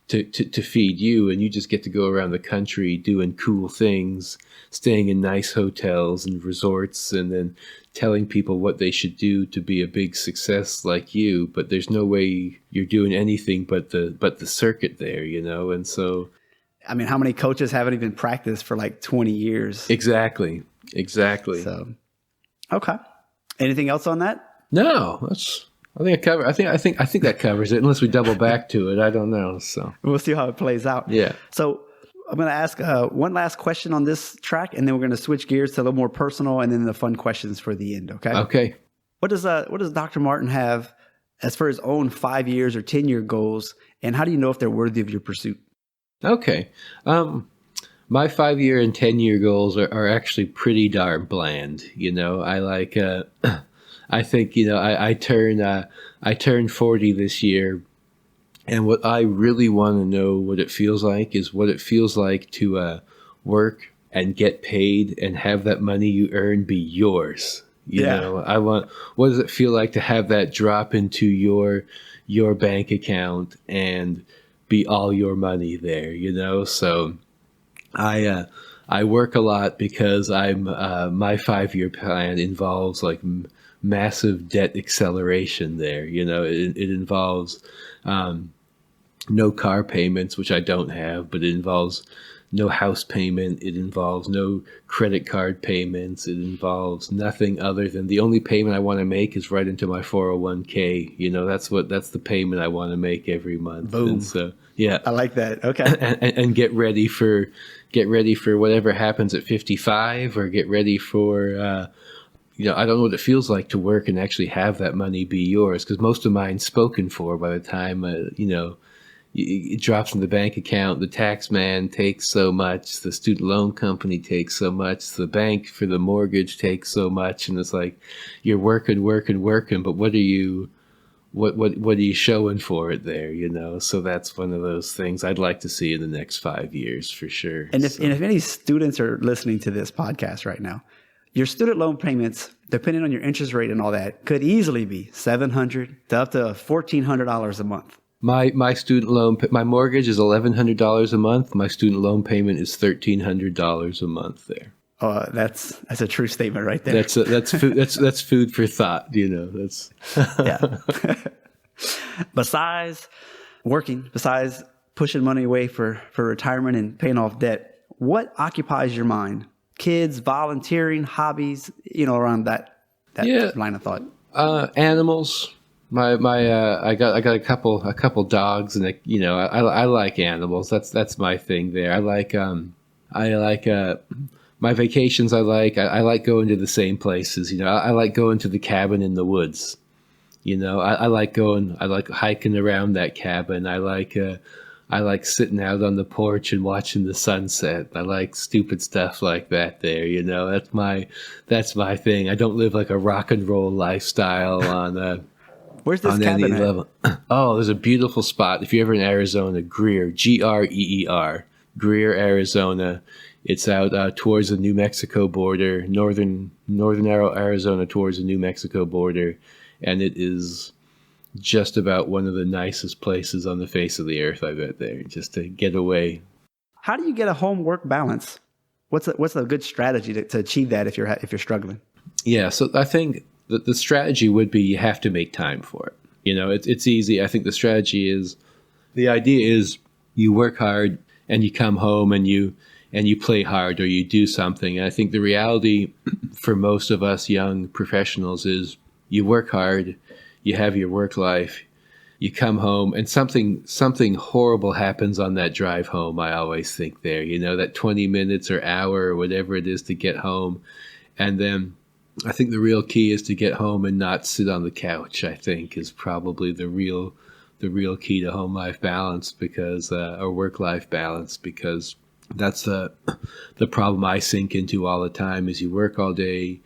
feed you, and you just get to go around the country doing cool things, staying in nice hotels and resorts, and then telling people what they should do to be a big success like you, but there's no way you're doing anything but the circuit there, and so. I mean, how many coaches haven't even practiced for like 20 years? Exactly. So, okay. Anything else on that? No, I think I think that covers it. Unless we double back to it, I don't know. So we'll see how it plays out. Yeah. So I'm going to ask one last question on this track, and then we're going to switch gears to a little more personal, and then the fun questions for the end. Okay. Okay. What does Dr. Martin have as for his own 5 years or 10-year goals, and how do you know if they're worthy of your pursuit? Okay. My 5-year and 10-year goals are actually pretty darn bland. I like, I think, I turned 40 this year, and what I really want to know what it feels like is what it feels like to work and get paid and have that money you earn be yours. What does it feel like to have that drop into your bank account and be all your money there, So I work a lot because my 5-year plan involves like massive debt acceleration there. It involves no car payments, which I don't have, but it involves no house payment. It involves no credit card payments. It involves nothing other than the only payment I want to make is right into my 401k. That's the payment I want to make every month. Boom. And so, yeah, I like that. Okay. And get ready for whatever happens at 55, or get ready for, I don't know what it feels like to work and actually have that money be yours, because most of mine's spoken for by the time, it drops in the bank account. The tax man takes so much, the student loan company takes so much, the bank for the mortgage takes so much, and it's like you're working, but what are you showing for it there, So that's one of those things I'd like to see in the next 5 years for sure. And if any students are listening to this podcast right now, your student loan payments, depending on your interest rate and all that, could easily be $700 to up to $1,400 a month. My student loan, my mortgage is $1,100 a month. My student loan payment is $1,300 a month there. Oh, that's a true statement right there. That's food for thought. That's yeah. Besides pushing money away for retirement and paying off debt, what occupies your mind kids, volunteering, hobbies, around that line of thought? Animals. I got a couple dogs, and I like animals. That's my thing there. I like my vacations. I like going to the same places. I like going to the cabin in the woods. I like hiking around that cabin. I like sitting out on the porch and watching the sunset. I like stupid stuff like that there. That's my thing. I don't live like a rock and roll lifestyle on Where's this on cabin any at? level. Oh, there's a beautiful spot. If you're ever in Arizona, Greer, Greer, Greer, Arizona. It's out towards the New Mexico border, northern Arizona towards the New Mexico border, and it is just about one of the nicest places on the face of the earth, I bet, there, just to get away. How do you get a home-work balance? What's a good strategy to achieve that if you're struggling? Yeah, so I think the strategy would be you have to make time for it. It's easy. I think the idea is you work hard and you come home and you play hard or you do something. And I think the reality for most of us young professionals is you work hard, you have your work life, you come home, and something horrible happens on that drive home. I always think there, that 20 minutes or hour or whatever it is to get home. And then I think the real key is to get home and not sit on the couch, I think, is probably the real key to home life balance, or work life balance, because that's the problem I sink into all the time. Is you work all day,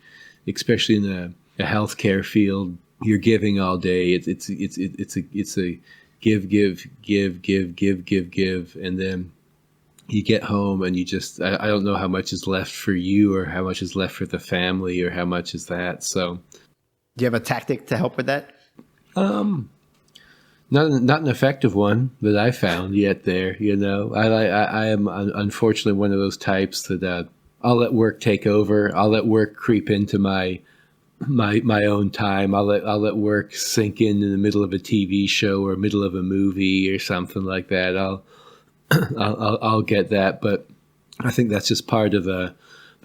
especially in a healthcare field. You're giving all day. It's a give, and then you get home and you just I don't know how much is left for you or how much is left for the family or how much is that. So, do you have a tactic to help with that? Not an effective one that I found yet. There, I am unfortunately one of those types that I'll let work take over. I'll let work creep into my own time. I'll let work sink in the middle of a TV show or middle of a movie or something like that. I'll get that, but I think that's just part of the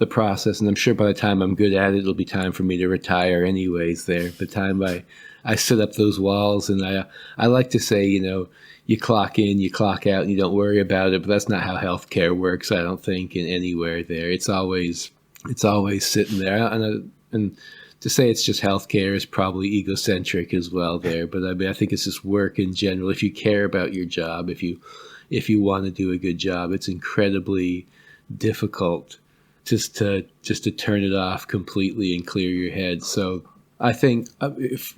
process. And I'm sure by the time I'm good at it, it'll be time for me to retire anyways there. By the time I set up those walls, and I like to say, you clock in, you clock out, and you don't worry about it, but that's not how healthcare works, I don't think, in anywhere there. It's always sitting there. And to say it's just healthcare is probably egocentric as well there. But I think it's just work in general. If you care about your job, if you want to do a good job, it's incredibly difficult just to turn it off completely and clear your head. So I think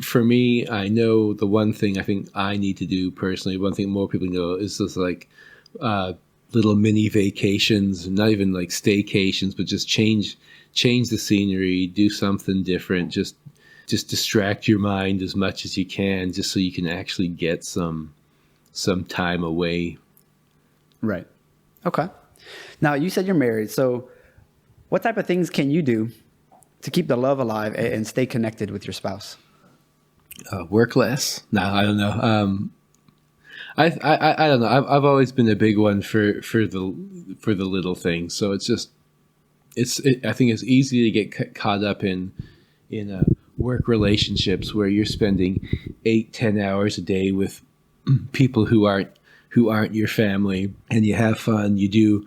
for me, I know the one thing I think I need to do personally, one thing more people know, is just like little mini vacations, not even like staycations, but just change the scenery, do something different, just distract your mind as much as you can, just so you can actually get some time away. Right. Okay. Now, you said you're married, so what type of things can you do to keep the love alive and stay connected with your spouse? Work less? No, I don't know. I don't know. I've always been a big one for the little things. So it's just I think it's easy to get caught up in work relationships where you're spending 8-10 hours a day with people who aren't your family, and you have fun, you do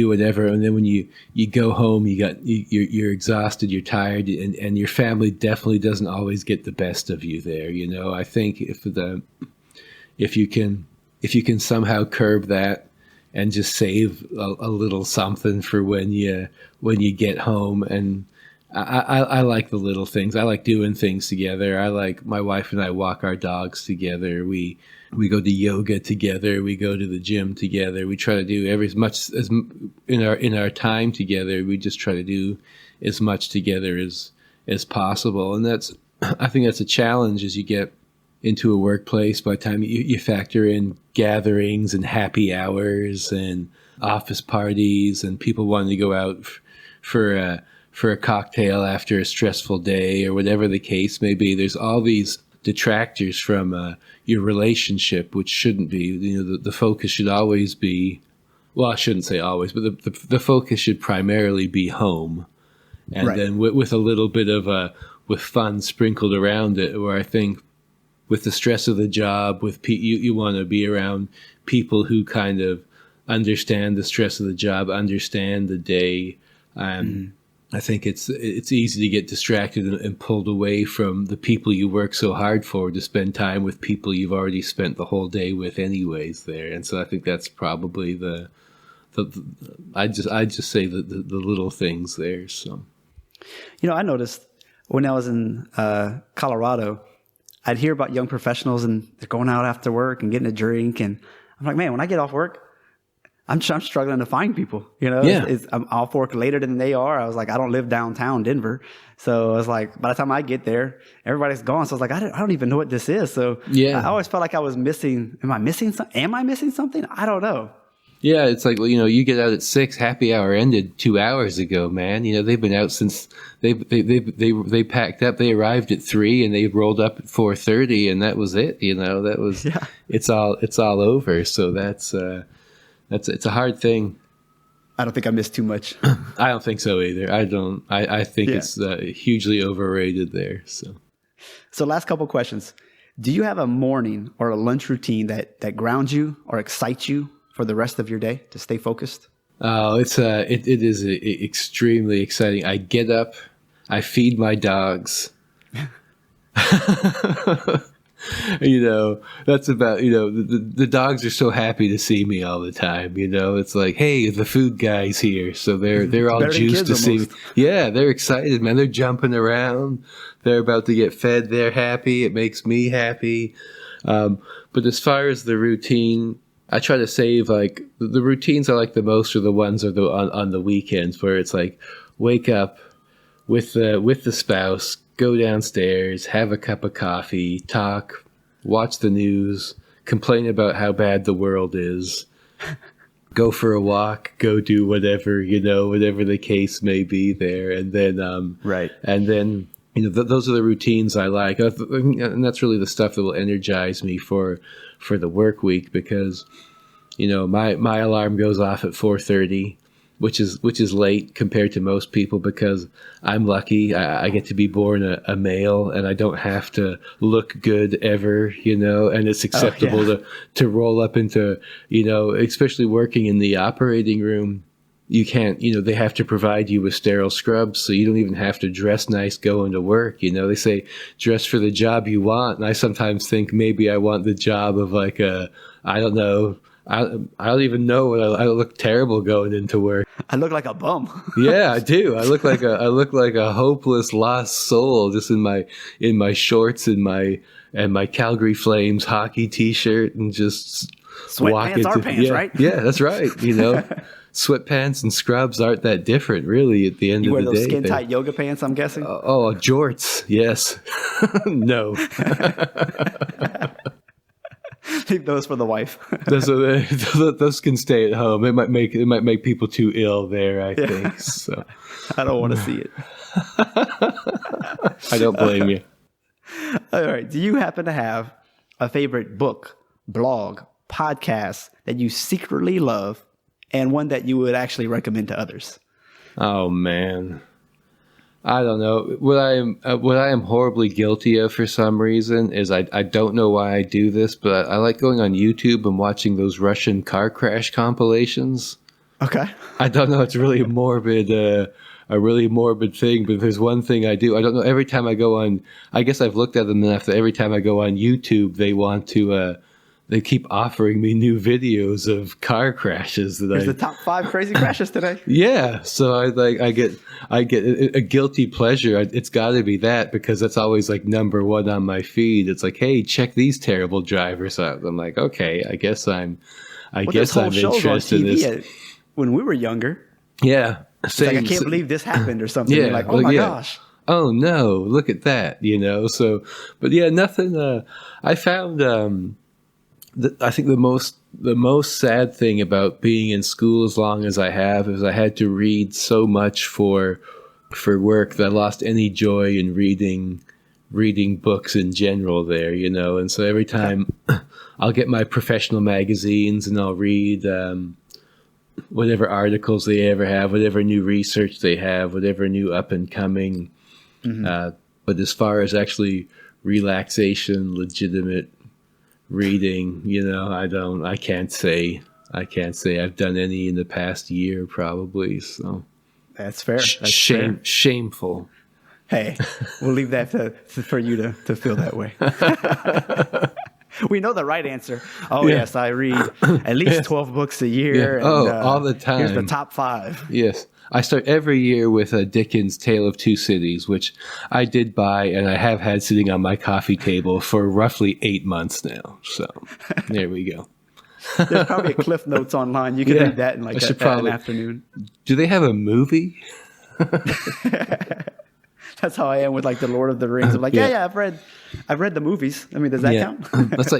whatever, and then when you go home, you're exhausted, you're tired, and your family definitely doesn't always get the best of you there. I think if you can somehow curb that and just save a little something for when you get home. And I like the little things. I like doing things together. I like, my wife and I walk our dogs together. We go to yoga together. We go to the gym together. We try to do as much as in our time together. We just try to do as much together as possible. And I think that's a challenge as you get into a workplace. By the time you factor in gatherings and happy hours and office parties and people wanting to go out for a cocktail after a stressful day or whatever the case may be, there's all these detractors from your relationship, which shouldn't be. The focus should always be well, I shouldn't say always, but the focus should primarily be home. And Right. then with a little bit of with fun sprinkled around it, where I think with the stress of the job, you want to be around people who kind of understand the stress of the job, understand the day. I think it's easy to get distracted and pulled away from the people you work so hard for to spend time with people you've already spent the whole day with anyways there. And so I think that's probably I just say the little things there. So, I noticed when I was in Colorado, I'd hear about young professionals and they're going out after work and getting a drink. And I'm like, man, when I get off work, I'm struggling to find people, Yeah. I'm off work later than they are. I was like, I don't live downtown Denver. So I was like, by the time I get there, everybody's gone. So I was like, I don't even know what this is. So Yeah. I always felt like I was missing. Am I missing something? I don't know. Yeah, it's like, you get out at 6, happy hour ended 2 hours ago, man. They've been out since they packed up. They arrived at 3 and they rolled up at 4:30, and that was it. That was it's all over. So it's a hard thing. I don't think I missed too much. I don't think so either. I think it's hugely overrated there. So last couple questions. Do you have a morning or a lunch routine that grounds you or excites you for the rest of your day to stay focused? Oh, it is extremely exciting. I get up, I feed my dogs. That's about, the dogs are so happy to see me all the time. It's like, hey, the food guy's here. So they're all juiced to see me. Yeah, they're excited, man. They're jumping around. They're about to get fed. They're happy. It makes me happy. But as far as the routine, I try to save, like, the routines I like the most are the ones on the weekends, where it's like, wake up with the spouse, go downstairs, have a cup of coffee, talk, watch the news, complain about how bad the world is, go for a walk, go do whatever, whatever the case may be there. And then, right. And then, those are the routines I like. And that's really the stuff that will energize me for the work week, because, my alarm goes off at 4:30. Which is late compared to most people, because I'm lucky. I get to be born a male, and I don't have to look good ever, and it's acceptable to roll up into, especially working in the operating room. You can't, they have to provide you with sterile scrubs, so you don't even have to dress nice going to work. They say dress for the job you want. And I sometimes think maybe I want the job of like I don't know. I don't even know. I look terrible going into work. I look like a bum. Yeah, I do. I look like a hopeless lost soul, just in my shorts and my Calgary Flames hockey T-shirt, and just sweatpants are pants, right? Yeah, that's right. Sweatpants and scrubs aren't that different, really. At the end of the day, you wear those skin tight yoga pants, I'm guessing. Jorts. Yes. No. Leave those for the wife. those can stay at home. It might make people too ill there, I think. So I don't want to see it. I don't blame you. All right. Do you happen to have a favorite book, blog, podcast that you secretly love, and one that you would actually recommend to others? Oh man, I don't know. What I am horribly guilty of for some reason is I don't know why I do this, but I like going on YouTube and watching those Russian car crash compilations. Okay. I don't know. It's really morbid. A really morbid thing, but there's one thing I do. I don't know. Every time I go on, I guess I've looked at them enough that every time I go on YouTube, they want to. They keep offering me new videos of car crashes. Here's the top 5 crazy crashes today. Yeah, so I get a guilty pleasure. It's got to be that, because that's always like number 1 on my feed. It's like, hey, check these terrible drivers out. I'm like, okay, I guess I'm interested in this. When we were younger. Yeah. It's like, I can't believe this happened or something. Yeah, like, oh my gosh. Oh no, look at that, So, but yeah, nothing. I found. I think the most sad thing about being in school as long as I have is I had to read so much for work that I lost any joy in reading books in general there, And so every time I'll get my professional magazines and I'll read whatever articles they ever have, whatever new research they have, whatever new up and coming. But as far as actually relaxation, legitimate reading, I can't say I've done any in the past year, probably. So that's fair. Shameful. Hey, we'll leave that for you to feel that way. We know the right answer. Oh, yes, I read at least 12 books a year. Yeah. And, all the time. Here's the top 5. Yes. I start every year with Dickens' Tale of Two Cities, which I did buy and I have had sitting on my coffee table for roughly 8 months now. So there we go. There's probably a Cliff Notes online. You can read that in like an afternoon. Do they have a movie? That's how I am with like the Lord of the Rings. I'm like, yeah, I've read the movies. I mean, does that count? That's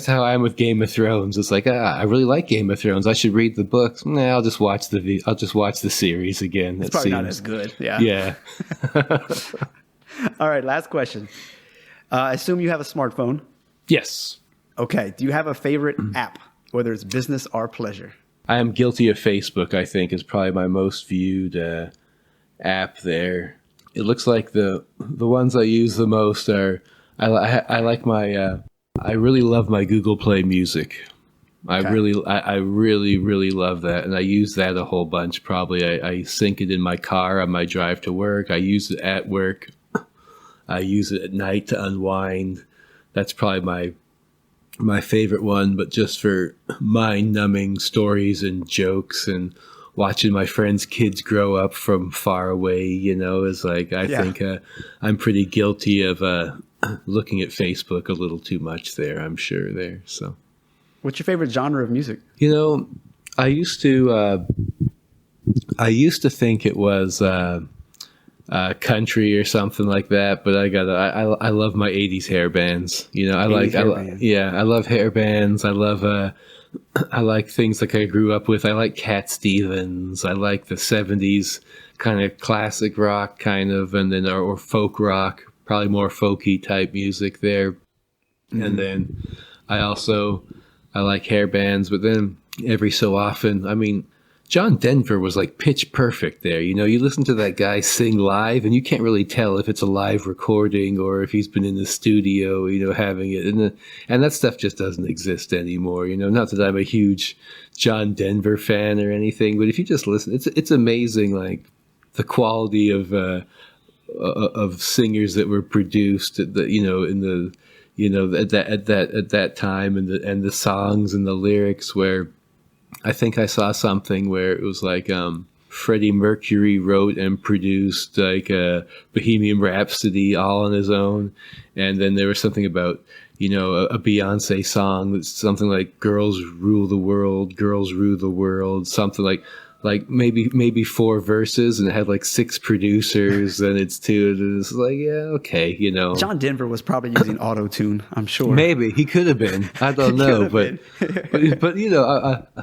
how I am with Game of Thrones. It's like, I really like Game of Thrones. I should read the books. Nah, I'll just watch the series again. It's probably not as good. Yeah. Yeah. All right, last question. I assume you have a smartphone. Yes. Okay. Do you have a favorite app, whether it's business or pleasure? I am guilty of Facebook. I think is probably my most viewed app there. It looks like the ones I use the most are I like my I really love my Google Play Music. I really love that, and I use that a whole bunch. Probably I sync it in my car on my drive to work. I use it at work. I use it at night to unwind. That's probably my favorite one. But just for mind-numbing stories and jokes and watching my friends' kids grow up from far away, is like, I think I'm pretty guilty of looking at Facebook a little too much there, I'm sure there. So, what's your favorite genre of music? I used to think it was country or something like that, but I love my 80s hair bands. I love hair bands. I like things like I grew up with. I like Cat Stevens. I like the 70s kind of classic rock kind of, and then or folk rock, probably more folky type music there. And then I like hair bands, but then every so often, I mean, John Denver was like pitch perfect there. You listen to that guy sing live and you can't really tell if it's a live recording or if he's been in the studio, having it. And that stuff just doesn't exist anymore. Not that I'm a huge John Denver fan or anything, but if you just listen, it's amazing. Like the quality of singers that were produced at the, at that time and the songs and the lyrics where, I think I saw something where it was like Freddie Mercury wrote and produced like a Bohemian Rhapsody all on his own, and then there was something about a Beyonce song that's something like "Girls Rule the World," "Girls Rule the World," something like maybe 4 verses, and it had like 6 producers, and it's 2. And it's like, yeah, okay, John Denver was probably using auto-tune, I'm sure. Maybe he could have been. I don't know, but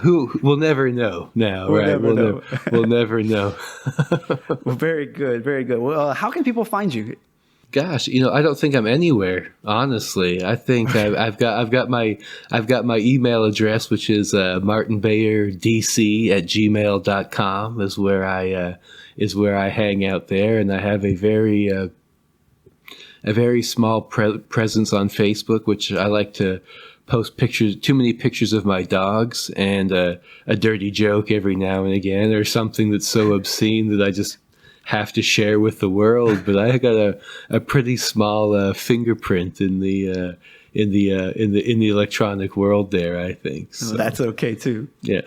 who we'll never know now, right? We'll never know. Well, very good, very good. Well, how can people find you? Gosh, I don't think I'm anywhere. Honestly, I think I've got my email address, which is Martin Beyer DC @gmail.com is where I hang out there, and I have a very small presence on Facebook, which I like to post too many pictures of my dogs and a dirty joke every now and again, or something that's so obscene that I just have to share with the world. But I got a pretty small fingerprint in the electronic world there, I think. So. Well, that's okay too. Yeah.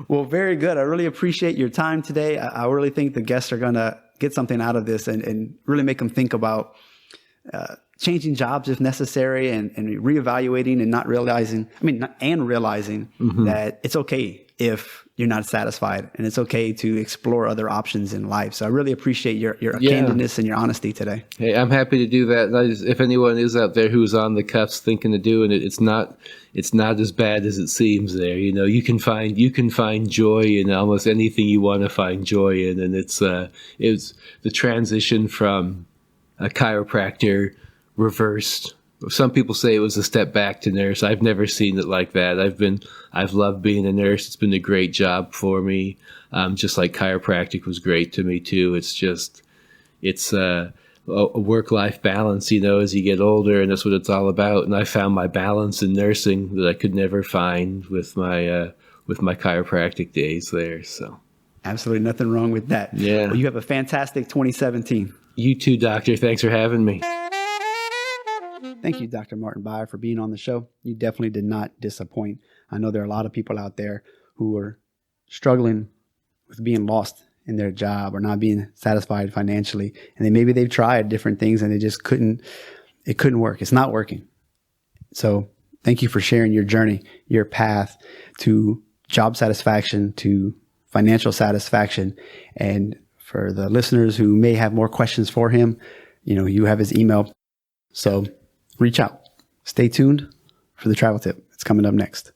Well, very good. I really appreciate your time today. I really think the guests are going to get something out of this and really make them think about changing jobs if necessary and reevaluating and realizing that it's okay if you're not satisfied, and it's okay to explore other options in life. So I really appreciate your candidness and your honesty today. Hey, I'm happy to do that. If anyone is out there who's on the cusp thinking of doing it, it's not as bad as it seems there. You can find joy in almost anything you want to find joy in. And it's the transition from a chiropractor reversed Some people say it was a step back to nurse. I've never seen it like that. I've loved being a nurse. It's been a great job for me. Just like chiropractic was great to me too. It's a work-life balance, as you get older, and that's what it's all about. And I found my balance in nursing that I could never find with my chiropractic days there. So absolutely nothing wrong with that. Yeah. Well, you have a fantastic 2017. You too, doctor. Thanks for having me. Thank you, Dr. Martin Beyer, for being on the show. You definitely did not disappoint. I know there are a lot of people out there who are struggling with being lost in their job or not being satisfied financially. And then maybe they've tried different things and it couldn't work. It's not working. So thank you for sharing your journey, your path to job satisfaction, to financial satisfaction. And for the listeners who may have more questions for him, you have his email. So reach out. Stay tuned for the travel tip. It's coming up next.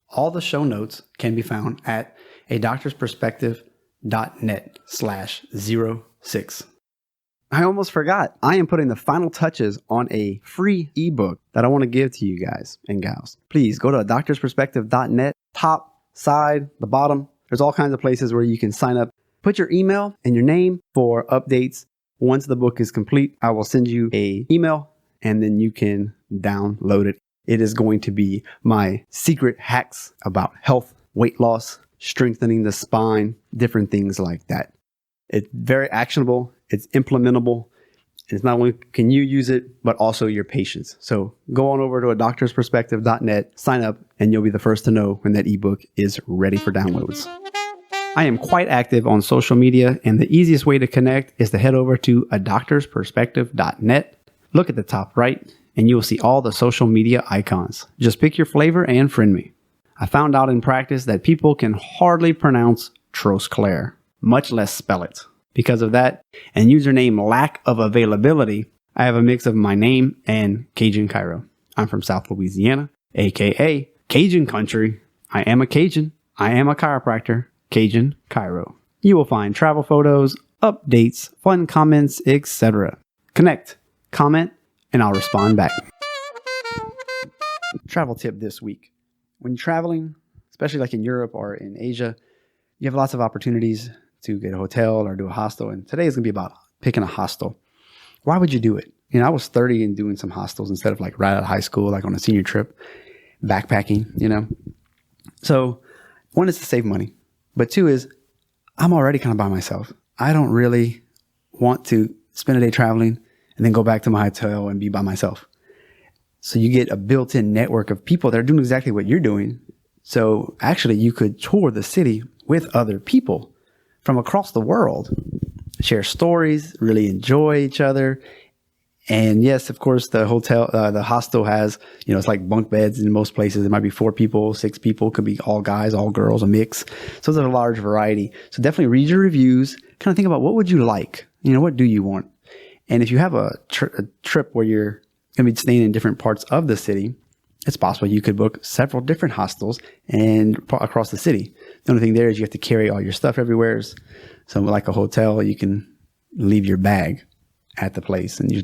All the show notes can be found at adoctorsperspective.net/06. I almost forgot. I am putting the final touches on a free ebook that I want to give to you guys and gals. Please go to adoctorsperspective.net, top, side, the bottom. There's all kinds of places where you can sign up. Put your email and your name for updates. Once the book is complete, I will send you an email and then you can download it. It is going to be my secret hacks about health, weight loss, strengthening the spine, different things like that. It's very actionable. It's implementable. It's not only can you use it, but also your patients. So go on over to adoctorsperspective.net, sign up, and you'll be the first to know when that ebook is ready for downloads. I am quite active on social media, and the easiest way to connect is to head over to adoctorsperspective.net. Look at the top right, and you will see all the social media icons. Just pick your flavor and friend me. I found out in practice that people can hardly pronounce Trosclair, much less spell it. Because of that, and username lack of availability, I have a mix of my name and Cajun Chiro. I'm from South Louisiana, aka Cajun country. I am a Cajun. I am a chiropractor. Cajun Chiro. You will find travel photos, updates, fun comments, etc. Connect, comment, and I'll respond back. Travel tip this week. When you're traveling, especially like in Europe or in Asia, you have lots of opportunities to get a hotel or do a hostel. And today is going to be about picking a hostel. Why would you do it? I was 30 and doing some hostels instead of like right out of high school, like on a senior trip, backpacking, So one is to save money. But two is I'm already kind of by myself. I don't really want to spend a day traveling and then go back to my hotel and be by myself. So you get a built-in network of people that are doing exactly what you're doing. So actually you could tour the city with other people from across the world, share stories, really enjoy each other. And yes, of course, the hostel has, it's like bunk beds in most places. It might be 4 people, 6 people, could be all guys, all girls, a mix. So there's a large variety. So definitely read your reviews, kind of think about what would you like? What do you want? And if you have a trip where you're going to be staying in different parts of the city, it's possible you could book several different hostels and across the city. The only thing there is you have to carry all your stuff everywhere. So like a hotel, you can leave your bag at the place and you